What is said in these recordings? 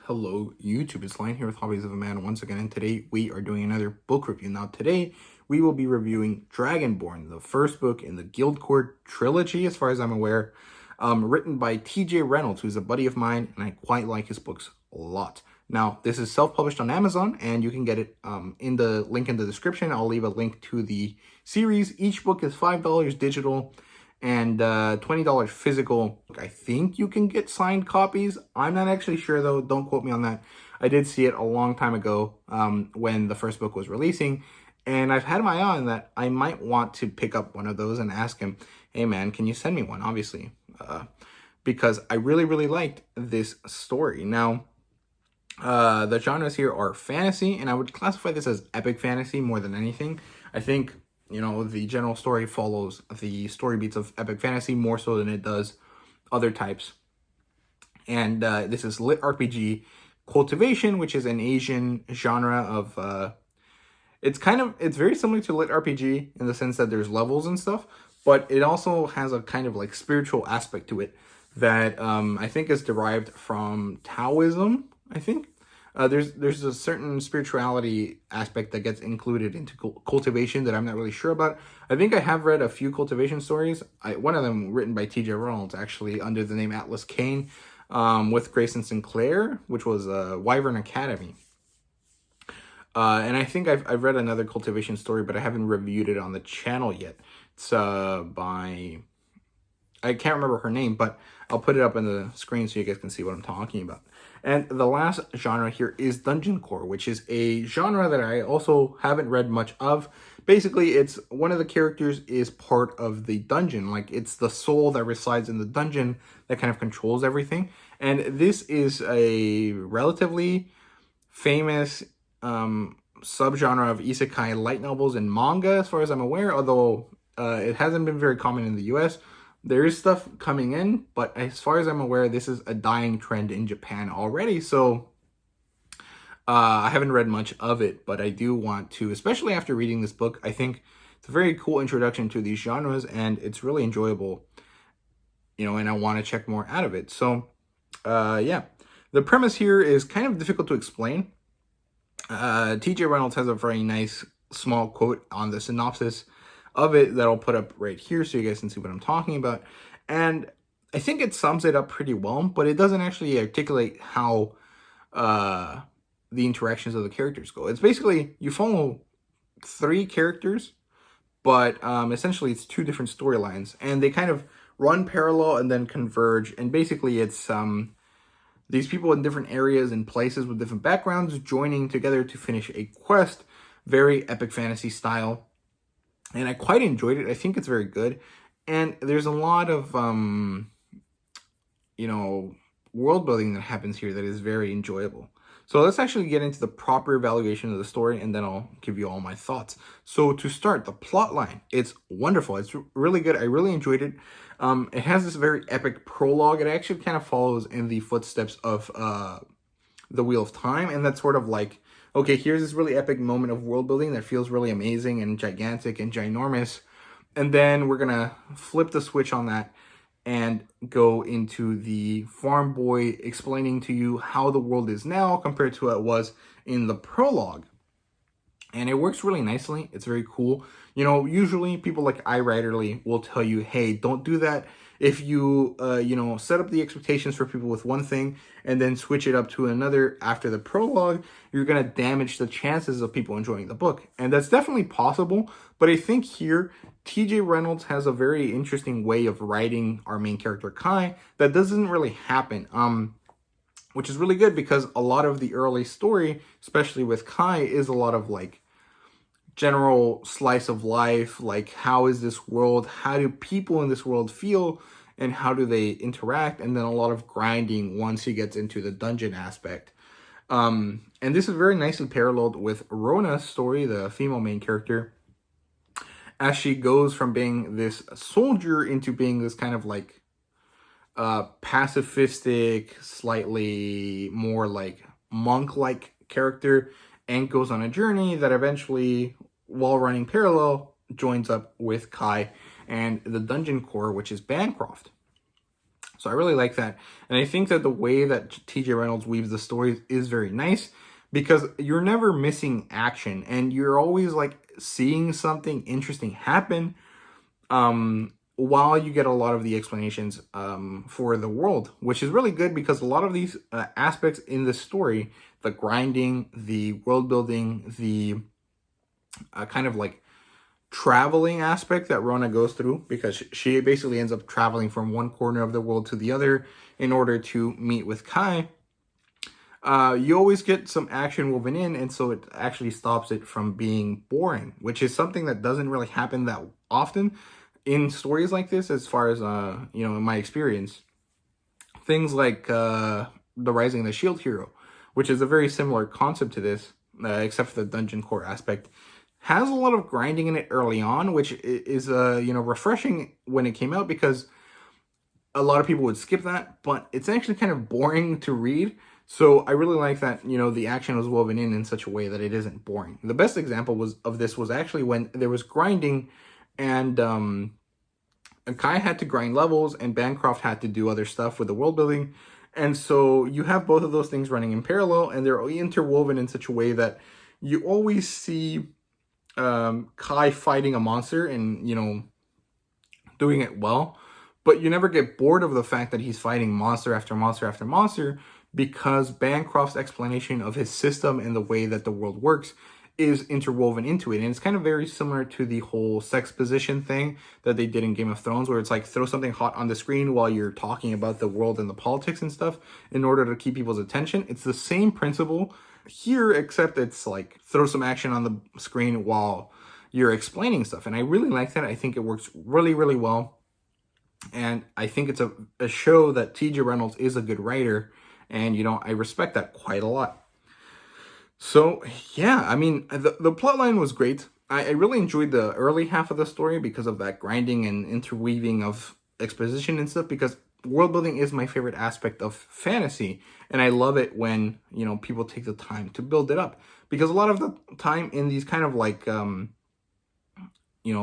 Hello YouTube, it's Lion here with Hobbies of a Man once again, and today we are doing another book review. Now today we will be reviewing Dragonborn, the first book in the Guild Court trilogy as far as I'm aware, written by TJ Reynolds, who's a buddy of mine, and I quite like his books a lot. Now this is self-published on Amazon, and you can get it in the link in the description. I'll leave a link to the series. Each book is $5 digital and $20 physical. I think you can get signed copies. I'm not actually sure though, don't quote me on that. I did see it a long time ago when the first book was releasing, and I've had my eye on that. I might want to pick up one of those and ask him, hey man, can you send me one? Obviously, because I really liked this story. Now, the genres here are fantasy, and I would classify this as epic fantasy more than anything. I think, you know, the general story follows the story beats of epic fantasy more so than it does other types. And this is Litrpg Cultivation, which is an Asian genre of... It's very similar to Litrpg in the sense that there's levels and stuff, but it also has a kind of like spiritual aspect to it that I think is derived from Taoism, I think. There's a certain spirituality aspect that gets included into cultivation that I'm not really sure about. I think I have read a few cultivation stories. One of them written by TJ Reynolds, actually, under the name Atlas Kane, with Grayson Sinclair, which was Wyvern Academy. And I think I've read another cultivation story, but I haven't reviewed it on the channel yet. It's by... I can't remember her name, but I'll put it up on the screen so you guys can see what I'm talking about. And the last genre here is Dungeon Core, which is a genre that I also haven't read much of. Basically, it's one of the characters is part of the dungeon. Like, it's the soul that resides in the dungeon that kind of controls everything. And this is a relatively famous subgenre of isekai light novels and manga, as far as I'm aware, although it hasn't been very common in the US. There is stuff coming in, but as far as I'm aware, this is a dying trend in Japan already. So I haven't read much of it, but I do want to, especially after reading this book. I think it's a very cool introduction to these genres, and it's really enjoyable, you know, and I want to check more out of it. So yeah, the premise here is kind of difficult to explain. TJ Reynolds has a very nice small quote on the synopsis of it that I'll put up right here so you guys can see what I'm talking about. And I think it sums it up pretty well, but it doesn't actually articulate how the interactions of the characters go. It's basically, you follow 3 characters, but essentially it's 2 different storylines, and they kind of run parallel and then converge. And basically it's these people in different areas and places with different backgrounds joining together to finish a quest, very epic fantasy style. And I quite enjoyed it. I think it's very good. And there's a lot of, you know, world building that happens here that is very enjoyable. So let's actually get into the proper evaluation of the story, and then I'll give you all my thoughts. So to start, the plot line, it's wonderful. It's really good. I really enjoyed it. It has this very epic prologue. It actually kind of follows in the footsteps of the Wheel of Time, and that's sort of like, okay, here's this really epic moment of world building that feels really amazing and gigantic and ginormous. And then we're going to flip the switch on that and go into the farm boy explaining to you how the world is now compared to what it was in the prologue. And it works really nicely. It's very cool. You know, usually people like iWriterly will tell you, hey, don't do that. If you, you know, set up the expectations for people with one thing and then switch it up to another after the prologue, you're going to damage the chances of people enjoying the book. And that's definitely possible. But I think here, TJ Reynolds has a very interesting way of writing our main character, Kai, that doesn't really happen. Which is really good because a lot of the early story, especially with Kai, is a lot of like general slice of life, like how is this world, how do people in this world feel, and how do they interact, and then a lot of grinding once he gets into the dungeon aspect. And this is very nicely paralleled with Rona's story, the female main character, as she goes from being this soldier into being this kind of like pacifistic, slightly more like monk-like character, and goes on a journey that eventually, while running parallel, joins up with Kai and the Dungeon Core, which is Bancroft. So I really like that. And I think that the way that TJ Reynolds weaves the stories is very nice, because you're never missing action and you're always like seeing something interesting happen, while you get a lot of the explanations for the world, which is really good, because a lot of these aspects in the story, the grinding, the world building, the kind of like traveling aspect that Rona goes through, because she basically ends up traveling from one corner of the world to the other in order to meet with Kai. You always get some action woven in, and so it actually stops it from being boring, which is something that doesn't really happen that often in stories like this, as far as in my experience. Things like The Rising of the Shield Hero, which is a very similar concept to this, except for the dungeon core aspect, has a lot of grinding in it early on, which is refreshing when it came out, because a lot of people would skip that, but it's actually kind of boring to read. So I really like that, the action was woven in such a way that it isn't boring. The best example of this was actually when there was grinding, and Kai had to grind levels and Bancroft had to do other stuff with the world building. And so you have both of those things running in parallel, and they're interwoven in such a way that you always see Kai fighting a monster and, doing it well. But you never get bored of the fact that he's fighting monster after monster after monster, because Bancroft's explanation of his system and the way that the world works is interwoven into it. And it's kind of very similar to the whole sex position thing that they did in Game of Thrones, where it's like throw something hot on the screen while you're talking about the world and the politics and stuff in order to keep people's attention. It's the same principle here, except it's like throw some action on the screen while you're explaining stuff. And I really like that. I think it works really, really well. And I think it's a show that TJ Reynolds is a good writer. And, I respect that quite a lot. So, yeah, I mean, the plotline was great. I really enjoyed the early half of the story because of that grinding and interweaving of exposition and stuff, because world building is my favorite aspect of fantasy. And I love it when, people take the time to build it up. Because a lot of the time in these kind of like,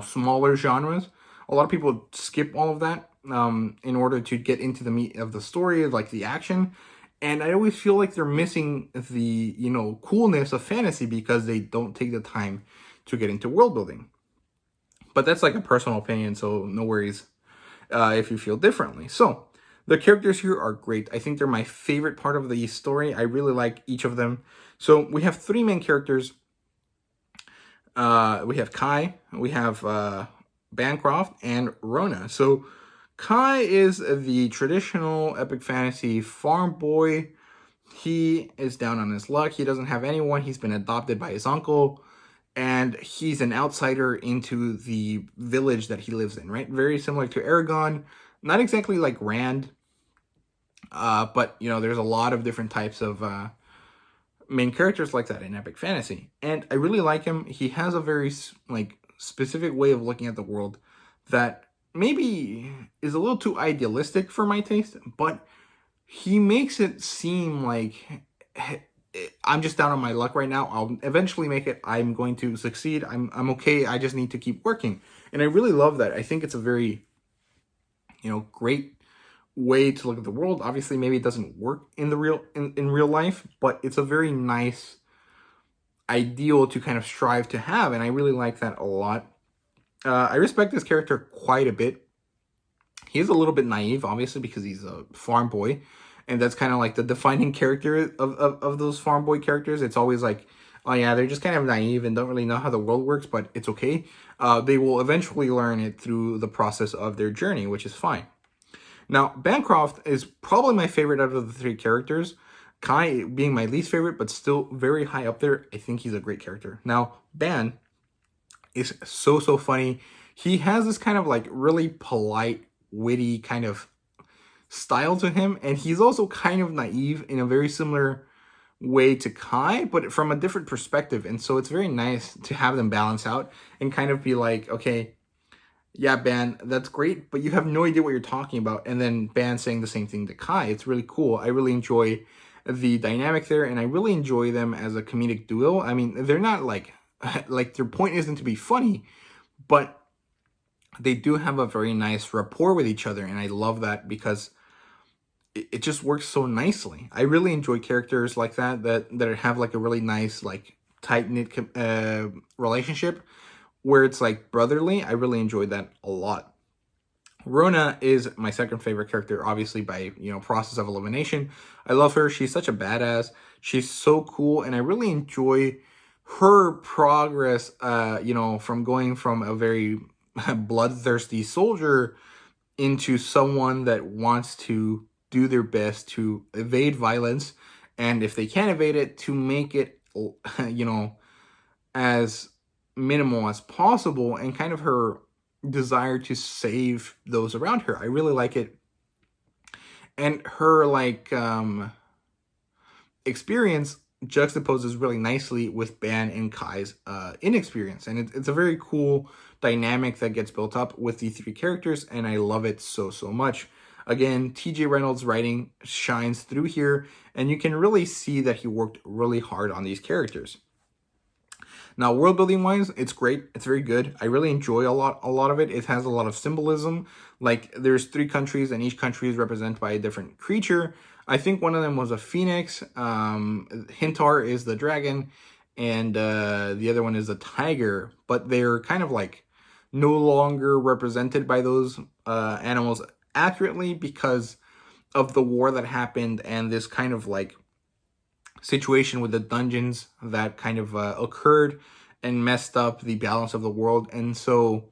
smaller genres, a lot of people skip all of that in order to get into the meat of the story, like the action. And I always feel like they're missing the, coolness of fantasy because they don't take the time to get into world building. But that's like a personal opinion, so no worries if you feel differently. So, the characters here are great. I think they're my favorite part of the story. I really like each of them. So, we have three main characters. We have Kai, we have Bancroft, and Rona. So, Kai is the traditional epic fantasy farm boy. He is down on his luck. He doesn't have anyone. He's been adopted by his uncle. And he's an outsider into the village that he lives in, right? Very similar to Aragon. Not exactly like Rand. But, there's a lot of different types of main characters like that in epic fantasy. And I really like him. He has a very, specific way of looking at the world that maybe is a little too idealistic for my taste, but he makes it seem like I'm just down on my luck right now. I'll eventually make it. I'm going to succeed. I'm okay. I just need to keep working. And I really love that. I think it's a very, great way to look at the world. Obviously, maybe it doesn't work in real life, but it's a very nice ideal to kind of strive to have. And I really like that a lot. I respect this character quite a bit. He's a little bit naive, obviously, because he's a farm boy. And that's kind of like the defining character of those farm boy characters. It's always like, oh yeah, they're just kind of naive and don't really know how the world works, but it's okay. They will eventually learn it through the process of their journey, which is fine. Now, Bancroft is probably my favorite out of the three characters. Kai being my least favorite, but still very high up there. I think he's a great character. Now, Ban is so funny. He has this kind of like really polite, witty kind of style to him, and he's also kind of naive in a very similar way to Kai, but from a different perspective. And so it's very nice to have them balance out and kind of be like, okay, yeah, Ban, that's great, but you have no idea what you're talking about. And then Ban saying the same thing to Kai. It's really cool. I really enjoy the dynamic there, and I really enjoy them as a comedic duo. I mean, they're not like their point isn't to be funny, but they do have a very nice rapport with each other, and I love that because it just works so nicely. I really enjoy characters like that have like a really nice, like, tight-knit relationship where it's like brotherly. I really enjoyed that a lot. Rona is my second favorite character, obviously by, process of elimination. I love her. She's such a badass. She's so cool, and I really enjoy her progress, from going from a very bloodthirsty soldier into someone that wants to do their best to evade violence, and if they can't evade it, to make it, as minimal as possible, and kind of her desire to save those around her. I really like it. And her, like, experience juxtaposes really nicely with Ban and Kai's inexperience. And it's a very cool dynamic that gets built up with the three characters, and I love it so much. Again, TJ Reynolds' writing shines through here, and you can really see that he worked really hard on these characters. Now, world building wise, it's great. It's very good. I really enjoy a lot of it. It has a lot of symbolism. Like, there's 3 countries, and each country is represented by a different creature. I think one of them was a phoenix. Hintar is the dragon, and the other one is a tiger. But they're kind of like no longer represented by those animals accurately because of the war that happened and this kind of like situation with the dungeons that kind of occurred and messed up the balance of the world. And so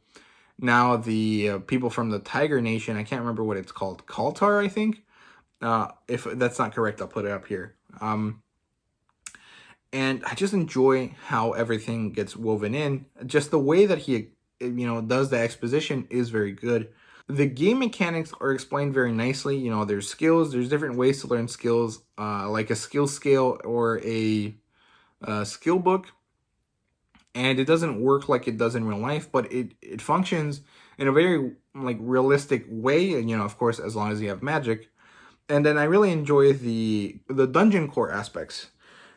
now the people from the Tiger Nation, I can't remember what it's called, Kaltar, I think. If that's not correct, I'll put it up here. And I just enjoy how everything gets woven in. Just the way that he, does the exposition is very good. The game mechanics are explained very nicely. There's skills. There's different ways to learn skills, like a skill scale or a skill book. And it doesn't work like it does in real life, but it functions in a very like realistic way. And, of course, as long as you have magic. And then I really enjoy the dungeon core aspects.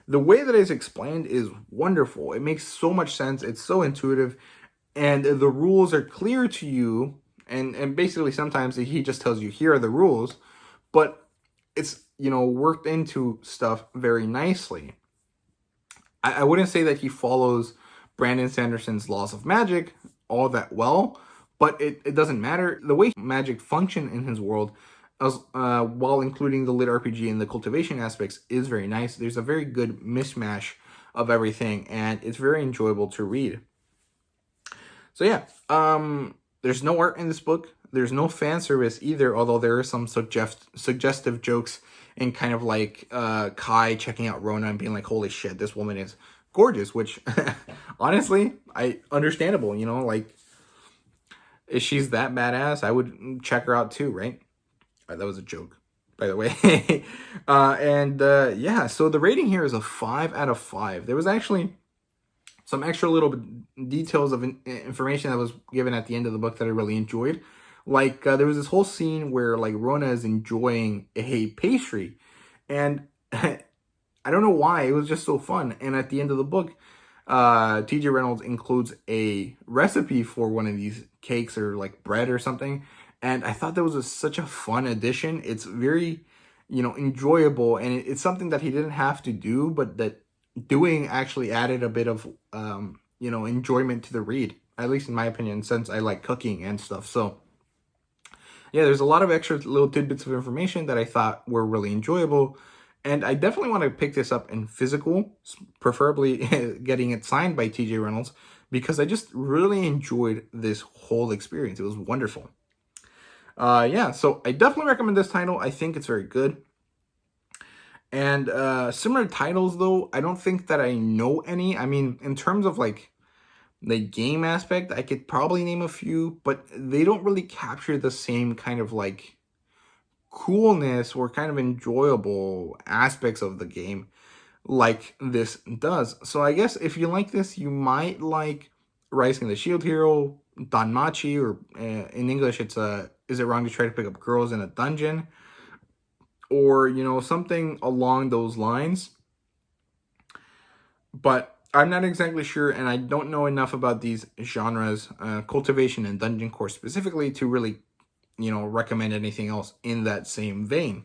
The way that it's explained is wonderful. It makes so much sense. It's so intuitive. And the rules are clear to you. And basically sometimes he just tells you, here are the rules. But it's, worked into stuff very nicely. I wouldn't say that he follows Brandon Sanderson's laws of magic all that well. But it doesn't matter. The way magic function in his world, while including the Litrpg and the cultivation aspects, is very nice. There's a very good mishmash of everything, and it's very enjoyable to read. So yeah, there's no art in this book. There's no fan service either, although there are some suggestive jokes and kind of like Kai checking out Rona and being like, holy shit, this woman is gorgeous, which honestly, understandable, like, if she's that badass, I would check her out too, right? That was a joke, by the way. Yeah, so the rating here is a 5 out of 5. There was actually some extra little details of information that was given at the end of the book that I really enjoyed. Like, there was this whole scene where, like, Rona is enjoying a pastry. And I don't know why. It was just so fun. And at the end of the book, TJ Reynolds includes a recipe for one of these cakes or, like, bread or something. And I thought that was such a fun addition. It's very, enjoyable. And it's something that he didn't have to do, but that doing actually added a bit of, enjoyment to the read. At least in my opinion, since I like cooking and stuff. So, yeah, there's a lot of extra little tidbits of information that I thought were really enjoyable. And I definitely want to pick this up in physical, preferably getting it signed by TJ Reynolds, because I just really enjoyed this whole experience. It was wonderful. Yeah, so I definitely recommend this title. I think it's very good. And similar titles, though, I don't think that I know any. I mean, in terms of, like, the game aspect, I could probably name a few, but they don't really capture the same kind of, like, coolness or kind of enjoyable aspects of the game like this does. So I guess if you like this, you might like Rising the Shield Hero, Danmachi, or in English, it's Is It Wrong to Try to Pick Up Girls in a Dungeon? Or, something along those lines. But I'm not exactly sure, and I don't know enough about these genres, cultivation and dungeon core specifically, to really, recommend anything else in that same vein.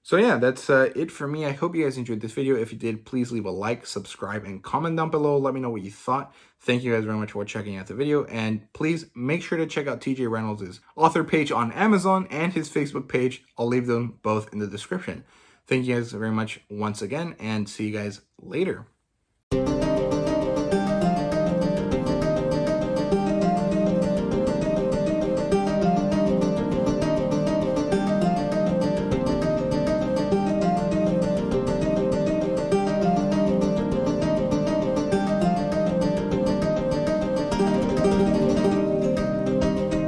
So yeah, that's it for me. I hope you guys enjoyed this video. If you did, please leave a like, subscribe, and comment down below. Let me know what you thought. Thank you guys very much for checking out the video. And please make sure to check out TJ Reynolds' author page on Amazon and his Facebook page. I'll leave them both in the description. Thank you guys very much once again, and see you guys later.